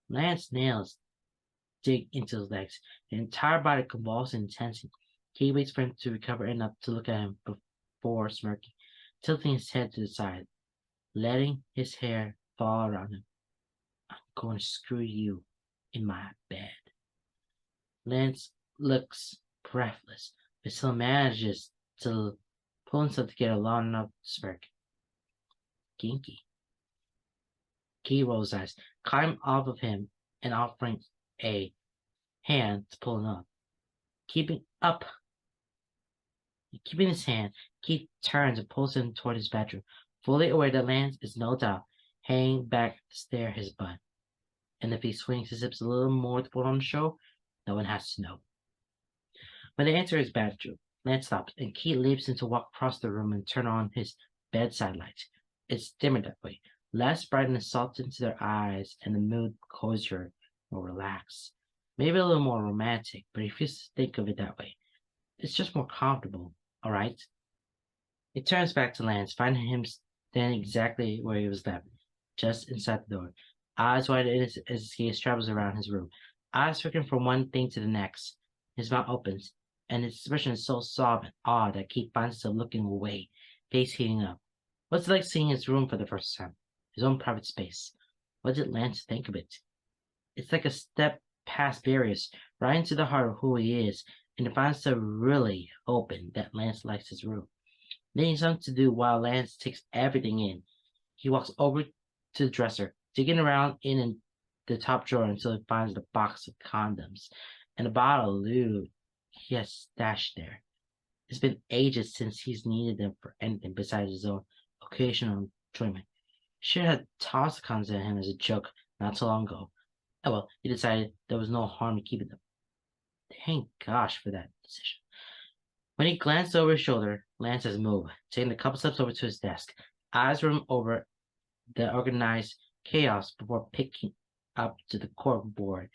Lance's nails dig into his legs, the entire body convulsing in tensing. Key waits for him to recover enough to look at him before smirking, tilting his head to the side, letting his hair fall around him. I'm going to screw you in my bed. Lance looks breathless, but still manages to pull himself together long enough to smirk. Kinky. Key rolls eyes, climb off of him and offering a hand to pull him up. Keeping his hand, Keith turns and pulls him toward his bedroom, fully aware that Lance is no doubt hanging back to stare his butt. And if he swings his hips a little more to put on the show, no one has to know. When they enter his bedroom, Lance stops, and Keith leaps in to walk across the room and turn on his bedside lights. It's dimmer that way, less bright and salt into their eyes, and the mood cozier, more relaxed. Maybe a little more romantic, but he refuses to think of it that way. It's just more comfortable, all right? It turns back to Lance, finding him standing exactly where he was left, just inside the door, eyes wide as his gaze travels around his room, eyes flickering from one thing to the next. His mouth opens, and his expression is so soft and odd that Keith finds himself looking away, face heating up. What's it like seeing his room for the first time? His own private space. What did Lance think of it? It's like a step past barriers, right into the heart of who he is, and he finds himself really hoping that Lance likes his room. Needing something to do while Lance takes everything in. He walks over to the dresser, digging around in the top drawer until he finds the box of condoms and a bottle of lube he has stashed there. It's been ages since he's needed them for anything besides his own occasional enjoyment. Should have tossed the condoms at him as a joke not so long ago. Oh well, he decided there was no harm in keeping them. Thank gosh for that decision. When he glanced over his shoulder, Lance has moved, taking a couple steps over to his desk, eyes roam over the organized chaos before picking up to the corkboard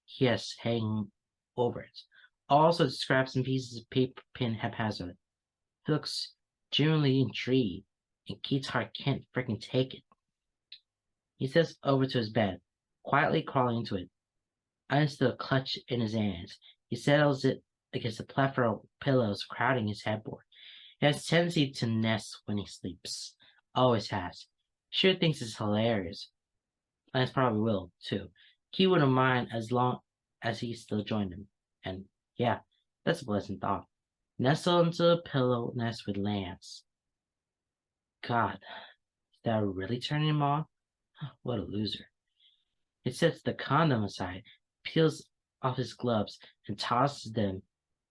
he has hanging over it. Also, scraps and pieces of paper pinned haphazard. He looks genuinely intrigued, and Keith's heart can't freaking take it. He steps over to his bed, quietly crawling into it, eyes still clutched in his hands. He settles it against the plethora of pillows crowding his headboard. He has a tendency to nest when he sleeps. Always has. Sure thinks it's hilarious. Lance probably will, too. He wouldn't mind as long as he still joined him. And yeah, that's a pleasant thought. Nestle into a pillow nest with Lance. God, is that really turning him on? What a loser. He sets the condom aside, peels off his gloves, and tosses them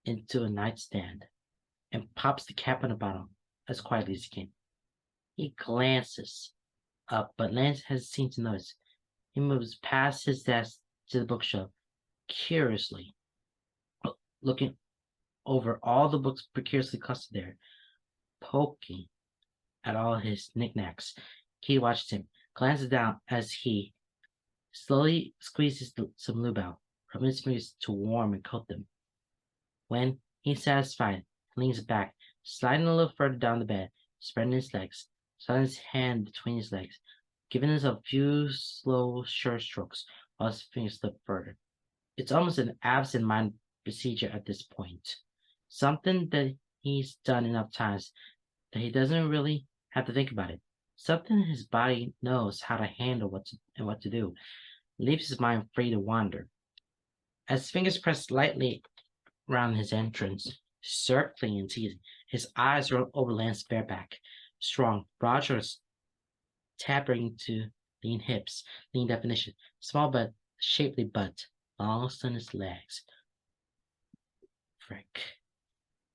into a nightstand, and pops the cap on the bottle as quietly as he can. He glances up, but Lance hasn't seemed to notice. He moves past his desk to the bookshelf, curiously, looking over all the books precariously clustered there, poking at all his knickknacks. Key watches him, glances down as he slowly squeezes some lube out, rubbing his fingers to warm and coat them. When he's satisfied, he leans back, sliding a little further down the bed, spreading his legs, sliding his hand between his legs, giving himself a few slow, sure strokes while his fingers slip further. It's almost an absent-minded procedure at this point. Something that he's done enough times that he doesn't really have to think about it. Something his body knows how to handle what to do. Leaves his mind free to wander. As his fingers press lightly around his entrance, circling and teasing, his eyes roll over Lance's bare back. Strong, broad shoulders tapering to lean hips, lean definition, small but shapely butt, long slimness legs. Frick.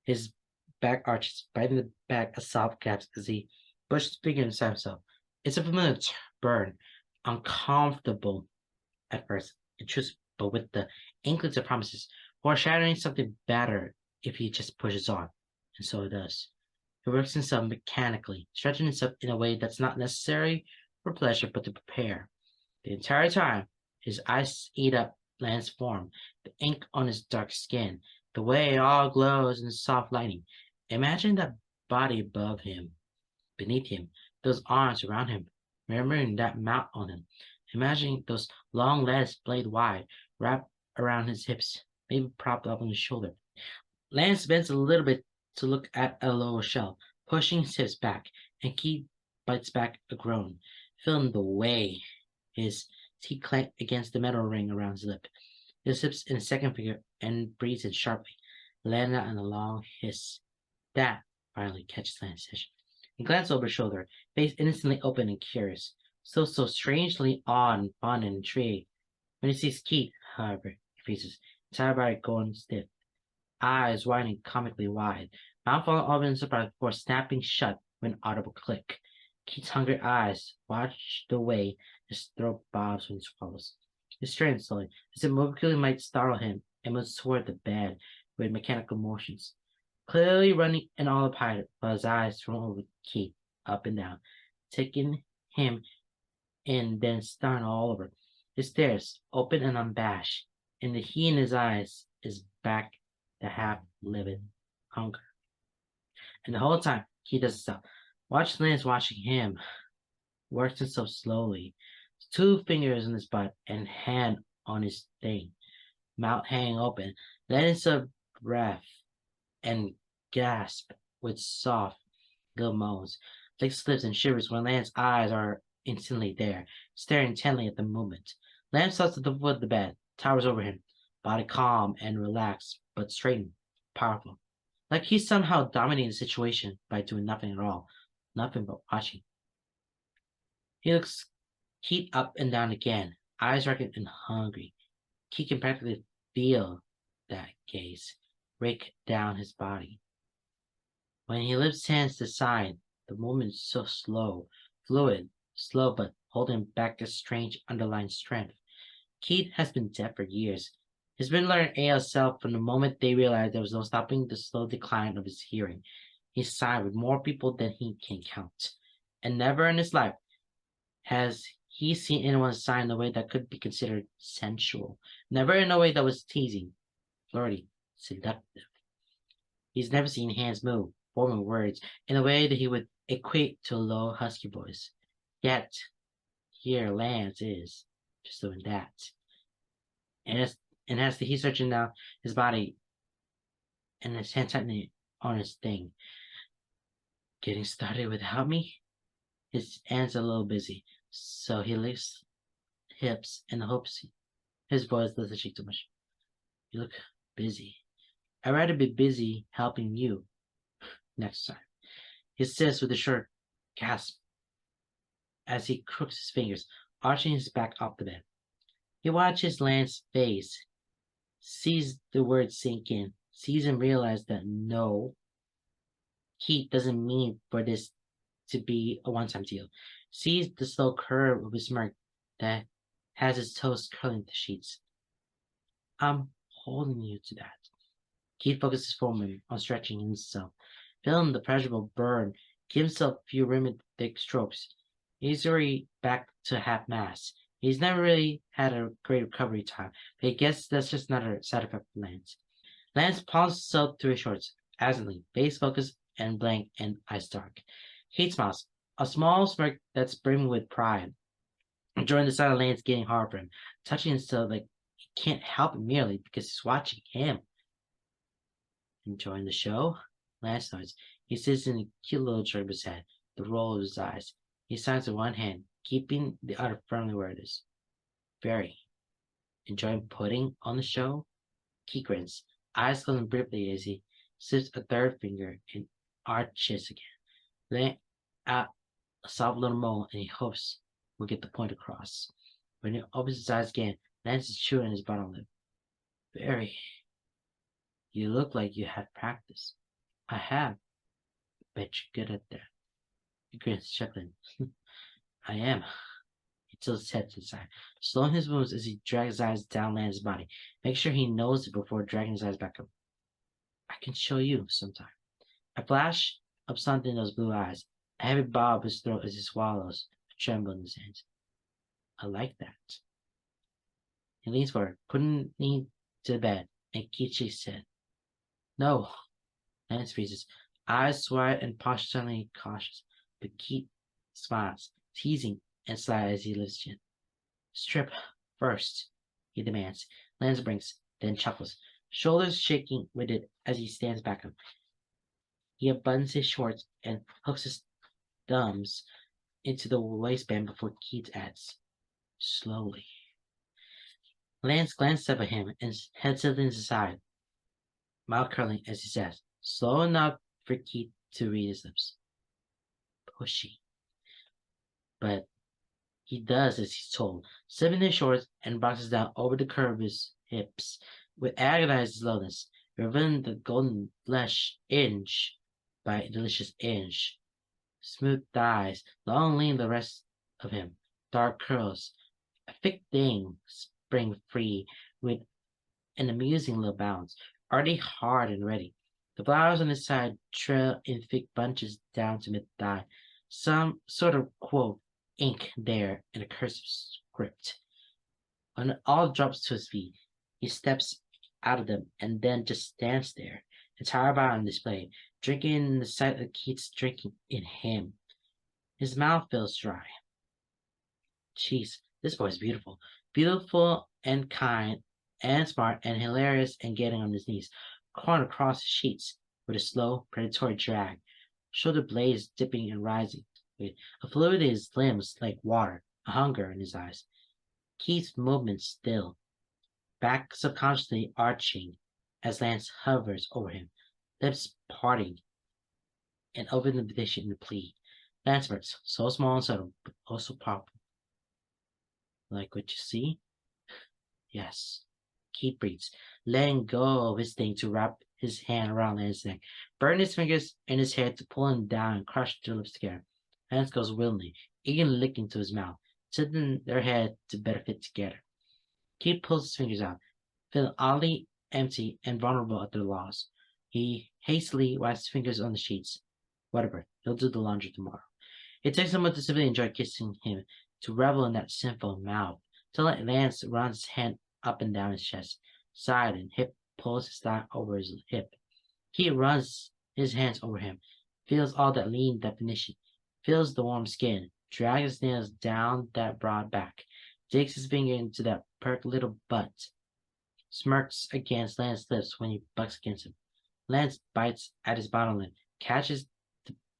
His back arches, biting the back of soft gaps as he pushes his finger inside himself. It's a familiar burn, uncomfortable at first, intrusive, but with the inklings of promises, foreshadowing something better if he just pushes on. And so it does. He works himself mechanically, stretching himself in a way that's not necessary for pleasure, but to prepare. The entire time, his eyes eat up Lance's form, the ink on his dark skin, the way it all glows in the soft lighting. Imagine that body above him, beneath him, those arms around him, remembering that mouth on him, imagining those long legs blade wide, wrapped around his hips, maybe propped up on his shoulder. Lance bends a little bit to look at a lower shelf, pushing his hips back, and Keith bites back a groan, feeling the way his teeth clank against the metal ring around his lip. He slips in a second finger and breathes in sharply, letting out in a long hiss. That finally catches Lance's attention. He glances over his shoulder, face innocently open and curious, still so strangely awed and fun and intrigued. When he sees Keith, however, he freezes, entire body going stiff, eyes widening comically wide, mouth falling open in surprise before snapping shut with an audible click. Keith's hungry eyes watch the way his throat bobs when he swallows. He strains slowly, as if moving might startle him, and moves toward the bed with mechanical motions, clearly running an autopilot while his eyes roam over Keith, up and down, taking him in, then starting all over. His stares, open and unabashed, and the heat in his eyes is back to half-livid hunger. And the whole time, he doesn't stop. Watch Lance watching him, works himself slowly, 2 fingers in his butt and hand on his thing, mouth hanging open, letting himself breath and gasp with soft, good moans. Dick slips and shivers when Lance's eyes are instantly there, staring intently at the movement. Lance stops at the foot of the bed, towers over him, body calm and relaxed, but straightened, powerful. Like he's somehow dominating the situation by doing nothing at all, nothing but watching. He looks Keith up and down again, eyes ragged and hungry. Keith can practically feel that gaze rake down his body. When he lifts his hands to the side, the movement is so slow, fluid, slow but holding back a strange underlying strength. Keith has been dead for years. He's been learning ASL from the moment they realized there was no stopping the slow decline of his hearing. He's signed with more people than he can count. And never in his life has he seen anyone sign in a way that could be considered sensual. Never in a way that was teasing, flirty, seductive. He's never seen hands move, forming words, in a way that he would equate to a low, husky voice. Yet, here Lance is, just doing that. And as he's searching now his body and his hand tightening on his thing. Getting started without me? His hands are a little busy, so he lifts hips and hopes his voice doesn't shake too much. You look busy. I'd rather be busy helping you next time. He says with a short gasp as he crooks his fingers, arching his back off the bed. He watches Lance's face, sees the words sink in, sees him realize that no, Keith doesn't mean for this to be a one-time deal. Sees the slow curve of his smirk that has his toes curling the sheets. I'm holding you to that. Keith focuses for a moment on stretching himself, feeling the pleasurable burn, give himself a few rhythmic strokes. He's already back to half mast. He's never really had a great recovery time, but I guess that's just another side effect of Lance. Lance palms himself through his shorts, absently, face focused and blank and eyes dark. Kate smiles, a small smirk that's brimming with pride, enjoying the sight of Lance getting hard for him, touching himself like he can't help it merely because he's watching him. Enjoying the show? Lance nods. He sits in a cute little jerk of his head, the roll of his eyes. He signs with one hand, keeping the other firmly where it is. Very. Enjoying putting on the show? He grins, eyes closing briefly as he slips a third finger and arches again, letting out a soft little moan, and he hopes will get the point across. When he opens his eyes again, Lance is chewing his bottom lip. Very. You look like you had practice. I have. Bet you're good at that. He grins, chuckling. I am. He tilts his head to the side, slowing his moves as he drags his eyes down Lance's body. Make sure he knows it before dragging his eyes back up. I can show you sometime. A flash of something in those blue eyes, a heavy bob of his throat as he swallows, a tremble in his hands. I like that. He leans forward, putting knee to the bed, and Keith shakes his head. No. Lance freezes, eyes wide and positively cautious, but Keith smiles, teasing and sly as he lifts his chin. Strip first, he demands. Lance blinks, then chuckles, shoulders shaking with it as he stands back up. He unbuttons his shorts and hooks his thumbs into the waistband before Keith adds, slowly. Lance glances up at him and heads to his side, mouth curling as he says, slow enough for Keith to read his lips. Pushy. But he does as he's told, slipping his shorts and boxes down over the curve of his hips with agonized slowness, revealing the golden flesh inch by delicious inch. Smooth thighs, long lean the rest of him, dark curls, a thick thing spring free with an amusing little bounce, already hard and ready. The flowers on his side trail in thick bunches down to mid-thigh, some sort of quote ink there in a cursive script. When it all drops to his feet, he steps out of them and then just stands there, entire body on display, drinking in the sight that keeps drinking in him. His mouth feels dry. Jeez, this boy's beautiful. Beautiful and kind and smart and hilarious and getting on his knees, crawling across the sheets with a slow, predatory drag, shoulder blades dipping and rising, with a fluid in his limbs like water, a hunger in his eyes. Keith's movements still, back subconsciously arching as Lance hovers over him, lips parting, and open invitation in a plea. Lance works, so small and subtle, but also powerful. Like what you see? Yes. Keith breathes, letting go of his thing to wrap his hand around Lance's neck, burn his fingers in his hair to pull him down and crush their lips together. Lance goes willingly, eagerly licking to his mouth, tilting their head to better fit together. Keith pulls his fingers out, feeling oddly empty and vulnerable at their loss. He hastily wipes his fingers on the sheets. Whatever, he'll do the laundry tomorrow. It takes someone to simply enjoy kissing him, to revel in that sinful mouth, to let Lance run his hand up and down his chest, side and hip, pulls his thigh over his hip. He runs his hands over him, feels all that lean definition, feels the warm skin, drags his nails down that broad back, digs his finger into that pert little butt, smirks against Lance's lips when he bucks against him. Lance bites at his bottom lip, catches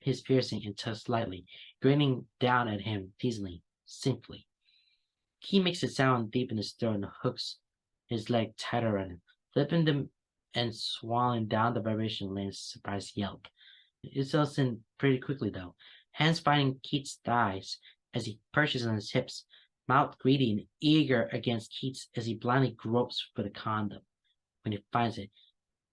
his piercing and tugs lightly, grinning down at him teasingly, simply. He makes it sound deep in his throat and hooks his leg tighter around him, flipping them and swallowing down the vibration of Lance's surprised yelp. It settles in pretty quickly, though, hands finding Keith's thighs as he perches on his hips, mouth greedy and eager against Keith's as he blindly gropes for the condom. When he finds it,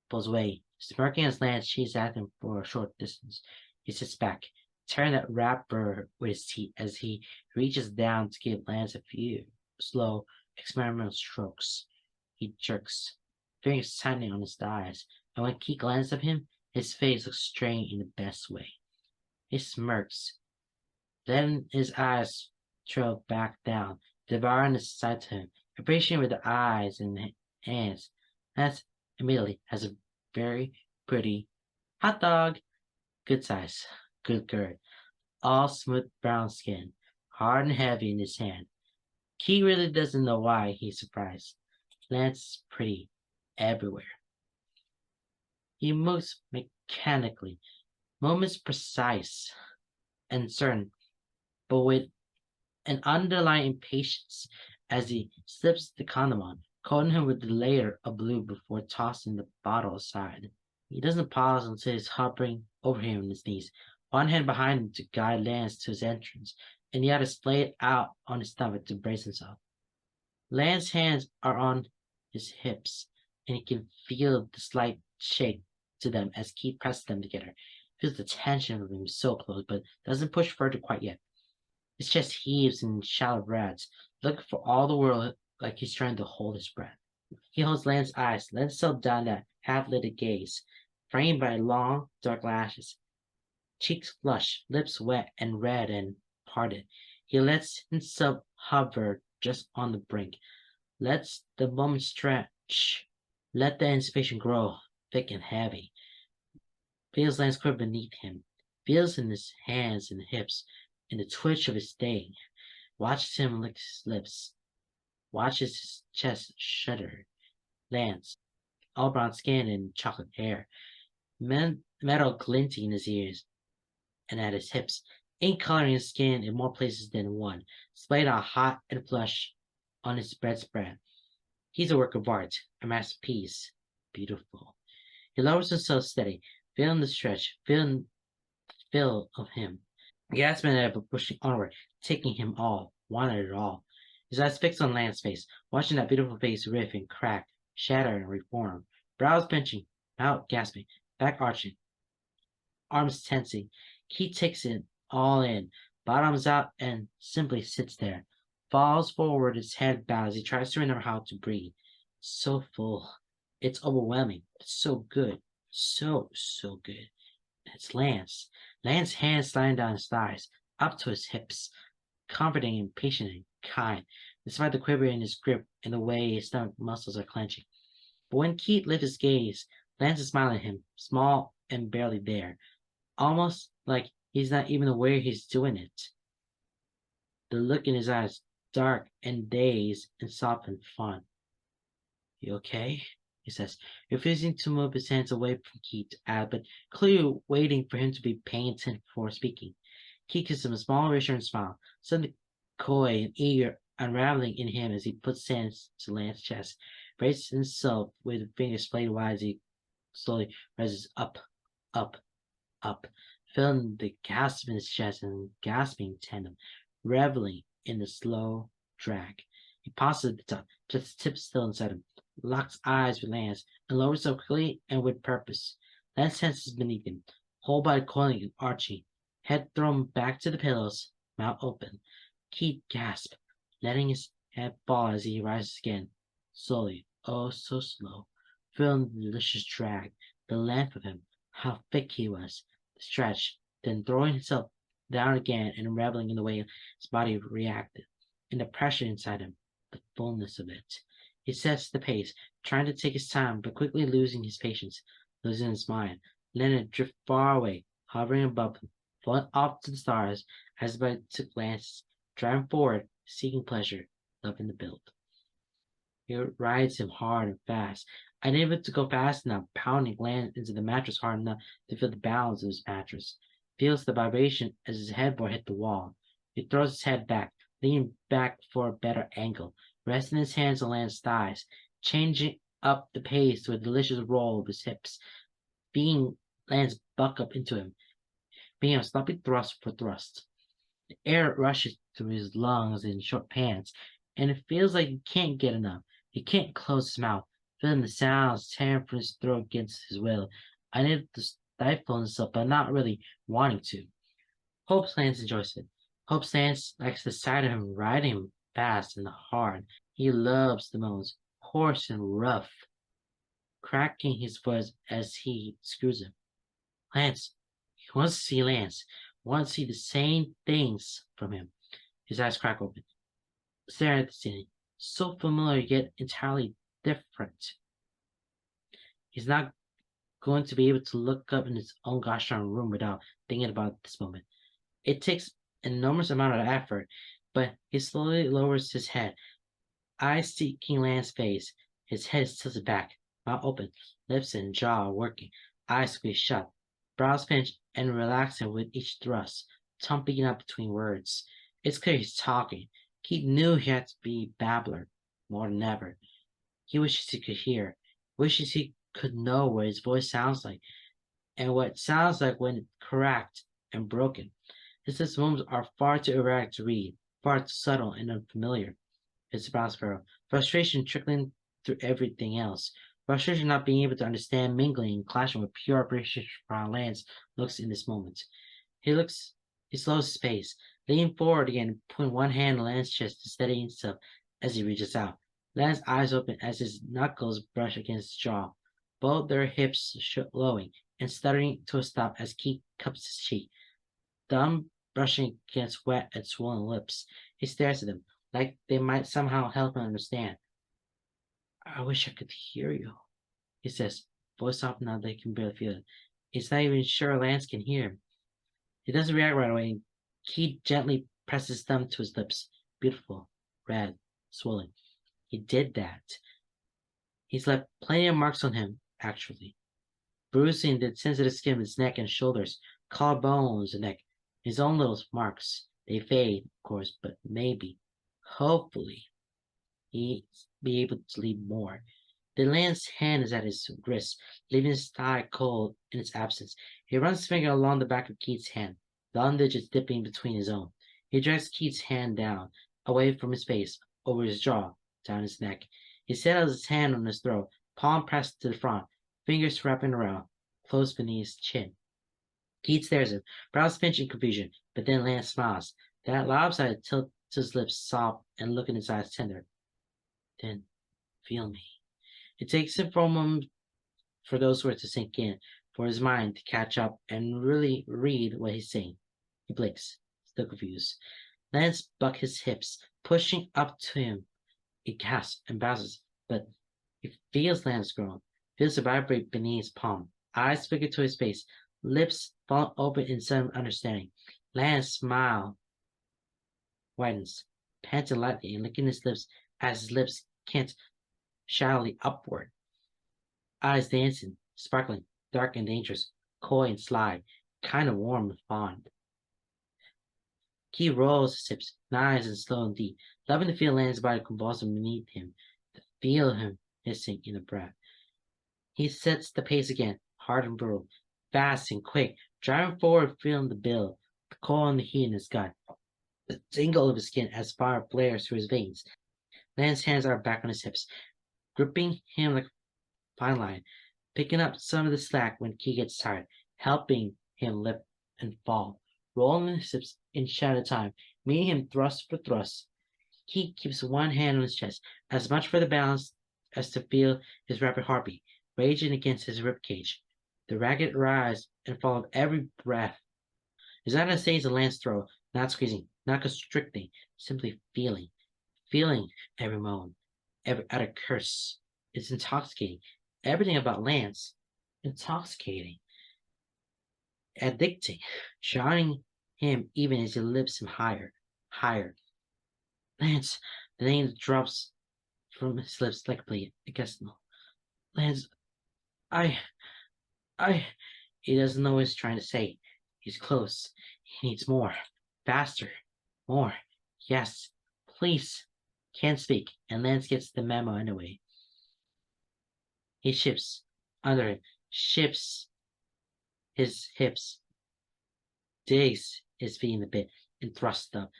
pulls away, smirking as Lance chases at him for a short distance. He sits back, tearing that wrapper with his teeth as he reaches down to give Lance a few slow, experimental strokes. He jerks, fingers tightening on his thighs, and when Keith glances at him, his face looks strained in the best way. He smirks, then his eyes trail back down, devouring the sight to him, appreciating with the eyes and hands. Lance immediately has a very pretty hot dog. Good size, good girth, all smooth brown skin, hard and heavy in his hand. Key really doesn't know why he's surprised. Lance is pretty everywhere. He moves mechanically, moments precise and certain, but with an underlying impatience as he slips the condom on, coating him with the layer of blue before tossing the bottle aside. He doesn't pause until he's hovering over him on his knees, one hand behind him to guide Lance to his entrance, and the other splayed out on his stomach to brace himself. Lance's hands are on his hips, and he can feel the slight shake to them as Keith presses them together. Feels the tension of them so close, but doesn't push further quite yet. His chest heaves in shallow breaths, looking for all the world like he's trying to hold his breath. He holds Lance's eyes, lets himself down that half-lidded gaze, framed by long, dark lashes. Cheeks flushed, lips wet and red and parted. He lets himself hover just on the brink, lets the moment stretch, let the anticipation grow, thick and heavy. Feels Lance quiver beneath him, feels in his hands and hips, in the twitch of his thing, watches him lick his lips, watches his chest shudder. Lance, all brown skin and chocolate hair, metal glinting in his ears and at his hips, ink coloring his skin in more places than one, splayed out hot and flush on his bedspread. He's a work of art, a masterpiece. Beautiful. He lowers himself steady, feeling the stretch, feeling the feel of him. Gasping at it, but pushing onward, taking him all, wanted it all. His eyes fixed on Lance's face, watching that beautiful face riff and crack, shatter and reform. Brows pinching, mouth gasping, back arching, arms tensing. He takes it all in, bottoms out, and simply sits there. Falls forward, his head bowed as he tries to remember how to breathe. So full. It's overwhelming. It's so good. So good. It's Lance. Lance's hands sliding down his thighs, up to his hips, comforting and patient and kind, despite the quiver in his grip and the way his stomach muscles are clenching. But when Keith lifts his gaze, Lance is smiling at him, small and barely there, almost like he's not even aware he's doing it. The look in his eyes, dark and dazed and soft and fun. You okay? He says, refusing to move his hands away from Keith, but clearly waiting for him to be paying attention before speaking. Keith gives him a small reassuring smile, something coy and eager unraveling in him as he puts hands to Lance's chest, raises himself with fingers splayed wide as he slowly rises up, up, feeling the gasp in his chest and gasping tandem, reveling in the slow drag. He pauses at the top, just tips still inside him, locks eyes with Lance, and lowers himself quickly and with purpose. Lance senses beneath him, whole body coiling and arching, head thrown back to the pillows, mouth open. Keith gasps, letting his head fall as he rises again, slowly, oh so slow, feeling the delicious drag, the length of him, how thick he was, the stretch, then throwing himself down again and reveling in the way his body reacted, in the pressure inside him, the fullness of it. He sets the pace, trying to take his time, but quickly losing his patience, losing his mind, letting it drift far away, hovering above him, floating off to the stars as his body took glances, driving forward, seeking pleasure, loving the build. It rides him hard and fast, unable to go fast enough, pounding Lance into the mattress hard enough to feel the balance of his mattress. Feels the vibration as his headboard hit the wall. He throws his head back, leaning back for a better angle, resting his hands on Lance's thighs, changing up the pace with a delicious roll of his hips, being Lance buck up into him, being a sloppy thrust for thrust. The air rushes through his lungs in short pants, and it feels like he can't get enough. He can't close his mouth, feeling the sounds tearing from his throat against his will, unable to stifle himself, but not really wanting to. Hope Lance enjoys it. Hope Lance likes the sight of him riding him fast and hard. He loves the moans, hoarse and rough, cracking his voice as he screws him. Lance, he wants to see Lance, wants to see the same things from him. His eyes crack open, staring at the ceiling. So familiar yet entirely different. He's not going to be able to look up in his own gosh darn room without thinking about this moment. It takes an enormous amount of effort, but he slowly lowers his head, eyes seeking Lance's face. His head is tilted back, mouth open, lips and jaw working, eyes squeezed shut, brows pinched and relaxing with each thrust, tumbling up between words. It's clear he's talking. He knew he had to be babbler more than ever. He wishes he could hear, wishes he could know what his voice sounds like, and what it sounds like when it's cracked and broken. His moments are far too erratic to read, far too subtle and unfamiliar. His brows furrow, frustration trickling through everything else. Frustration not being able to understand, mingling and clashing with pure appreciation for how Lance looks in this moment. He looks, he slows his pace, leaning forward again, putting one hand on Lance's chest to steady himself as he reaches out. Lance's eyes open as his knuckles brush against his jaw, both their hips lowing and stuttering to a stop as Keith cups his cheek, thumb brushing against wet and swollen lips. He stares at them, like they might somehow help him understand. I wish I could hear you, he says, voice soft now they can barely feel it. He's not even sure Lance can hear him. He doesn't react right away, and Keith gently presses his thumb to his lips. Beautiful, red, swollen. He did that. He's left plenty of marks on him, actually. Bruising the sensitive skin of his neck and shoulders, collarbones and neck. His own little marks. They fade, of course, but maybe, hopefully, he'll be able to leave more. The land's hand is at his wrist, leaving his thigh cold in its absence. He runs his finger along the back of Keith's hand, the thumb digits dipping between his own. He drags Keith's hand down, away from his face, over his jaw, down his neck. He settles his hand on his throat, palm pressed to the front, fingers wrapping around, close beneath his chin. Keith stares at him, brows pinched in confusion, but then Lance smiles. That lopsided tilt to his lips soft and look in his eyes tender. Then feel me. It takes him for a moment for those words to sink in, for his mind to catch up and really read what he's saying. He blinks, still confused. Lance bucks his hips, pushing up to him. He gasps and bounces, but he feels Lance groan, feels it vibrate beneath his palm. Eyes flicker to his face, lips fall open in sudden understanding. Lance's smile widens, panting lightly and licking his lips as his lips cant shallowly upward. Eyes dancing, sparkling, dark and dangerous, coy and sly, kind of warm and fond. He rolls his hips, nice and slow and deep, loving to feel Lance's body convulsing beneath him, to feel him hissing in a breath. He sets the pace again, hard and brutal, fast and quick, driving forward, feeling the bill, the cold and the heat in his gut, the tingle of his skin as fire flares through his veins. Lance's hands are back on his hips, gripping him like a fine line, picking up some of the slack when Key gets tired, helping him lift and fall, rolling his hips inch at a time, meeting him thrust for thrust. Key keeps one hand on his chest, as much for the balance as to feel his rapid heartbeat, raging against his rib cage. The ragged rise and fall of every breath. His eyes stays a Lance throw, not squeezing, not constricting, simply feeling every moan, every utter curse. It's intoxicating. Everything about Lance, intoxicating, addicting, drawing him even as he lifts him higher, higher. Lance, the name drops from his lips like a blade against no. Lance, I, I. He doesn't know what he's trying to say. He's close. He needs more, faster, more. Yes, please. Can't speak, and Lance gets the memo anyway. He shifts under him, shifts his hips, digs his feet in the pit, and thrusts up,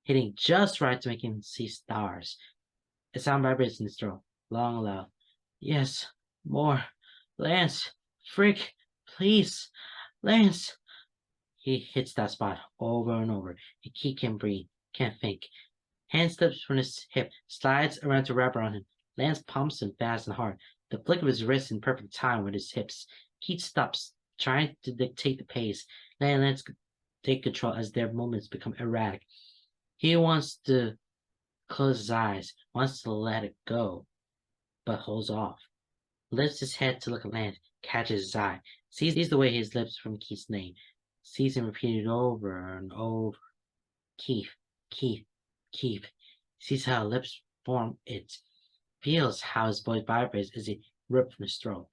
hitting just right to make him see stars. A sound vibrates in his throat, long and loud. Yes, more. Lance, Frick, please, Lance. He hits that spot over and over. He can't breathe, can't think. Hand slips from his hip, slides around to wrap around him. Lance pumps him fast and hard, the flick of his wrist in perfect time with his hips. Keith stops, trying to dictate the pace, letting Lance take control as their movements become erratic. He wants to close his eyes, wants to let it go, but holds off. Lifts his head to look at Lance, catches his eye, sees the way his lips from Keith's name, sees him repeated over and over. Keith, Keith, Keith. Sees how lips form it. Feels how his voice vibrates as he rips from his throat.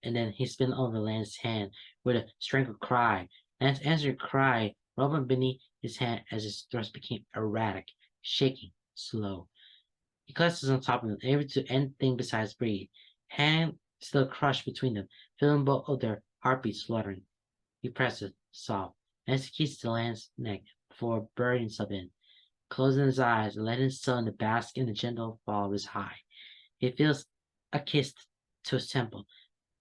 And then he spins over Lance's hand with a strangled cry. Lance answered the cry, rubbing beneath his hand as his thrust became erratic, shaking, slow. He clutches on top of him, able to anything besides breathe. Hand still crushed between them, feeling both of their heartbeats fluttering. He presses, soft, and executes the Lance's neck before burying himself in, closing his eyes and letting his son bask in the gentle fall of his high. He feels a kiss to his temple,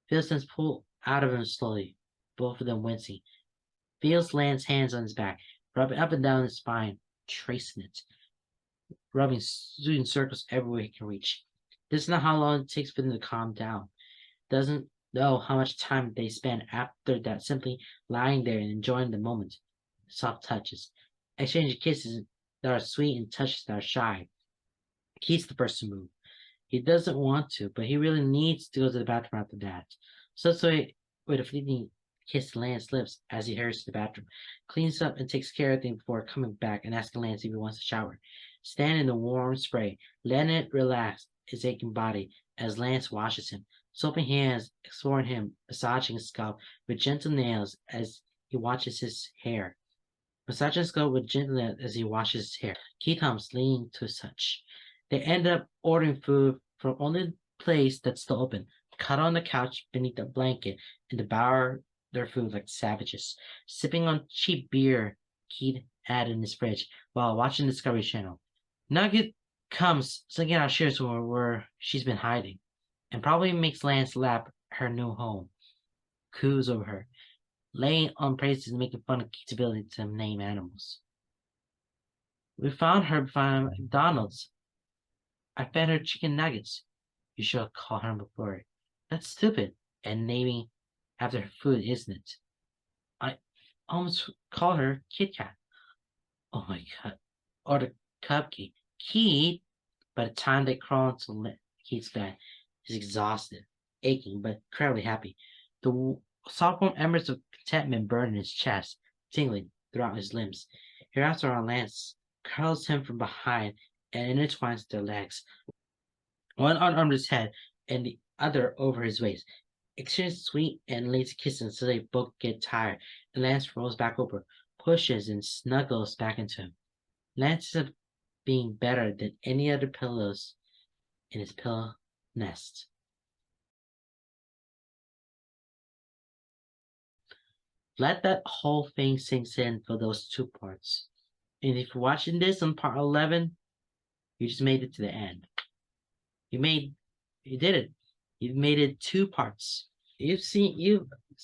feels them pull out of him slowly, both of them wincing. Feels Lance's hands on his back, rubbing up and down his spine, tracing it, rubbing, doing circles everywhere he can reach. Doesn't know how long it takes for them to calm down. Doesn't know how much time they spend after that, simply lying there and enjoying the moment. Soft touches, exchanging kisses that are sweet and touches that are shy. He's the first to move. He doesn't want to, but he really needs to go to the bathroom after that. So with a fleeting kiss to Lance's lips as he hurries to the bathroom, cleans up and takes care of things before coming back and asking Lance if he wants a shower. stand in the warm spray, letting it relax his aching body as Lance washes him, soaping hands, exploring him, massaging his scalp with gentle nails as he watches his hair. Massaging his scalp with gentle nails as he washes his hair. Keith Thomas leaning to such. They end up ordering food from only place that's still open, cut on the couch beneath a blanket, and devour their food like savages, sipping on cheap beer Keith had in his fridge while watching Discovery Channel. Nugget comes slinking out shares where she's been hiding, and probably makes Lance lap her new home, coos over her, laying on praises and making fun of Keith's ability to name animals. We found her by McDonald's. I fed her chicken nuggets. You should have called her before. That's stupid. And naming after her food, isn't it? I almost called her Kit Kat. Oh my god. Or the cupcake. Keith, by the time they crawl into Keith's bed, is exhausted, aching, but incredibly happy. The soft warm embers of contentment burn in his chest, tingling throughout his limbs. He wraps around Lance, curls him from behind, and intertwines their legs, one arm under his head and the other over his waist. Exchange sweet and lazy kisses until they both get tired, and Lance rolls back over, pushes and snuggles back into him. Lance is being better than any other pillows in his pillow nest. Let that whole thing sink in for those two parts. And if you're watching this on part 11, you just made it to the end. You did it. You've made it two parts. You've seen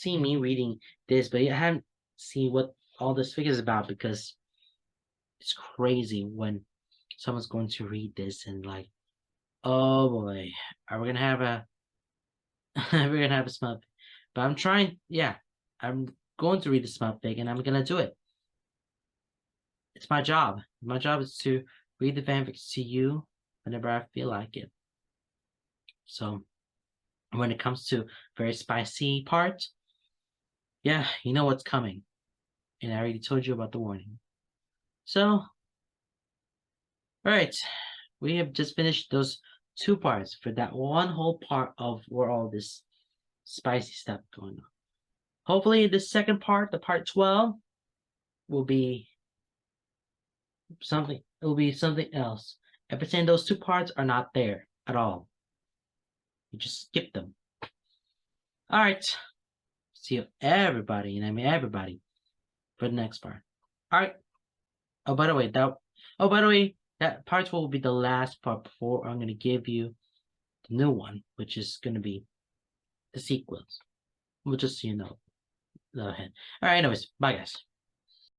me reading this, but you haven't seen what all this figure is about because it's crazy when someone's going to read this and like, oh boy, are we gonna have a we're gonna have a smut. But I'm trying, yeah, I'm going to read the smut pig and I'm gonna do it. It's my job. My job is to read the fanfics to you whenever I feel like it. So when it comes to very spicy part, yeah, you know what's coming. And I already told you about the warning. So, all right, we have just finished those two parts for that one whole part of where all this spicy stuff going on. Hopefully, the second part, the part 12, will be something. It will be something else. I pretend those two parts are not there at all. You just skip them. All right. See you, everybody, and I mean everybody, for the next part. All right. Oh, by the way, that part will be the last part before I'm gonna give you the new one, which is gonna be the sequels. Well, just so you know. Go ahead. All right. Anyways, bye, guys.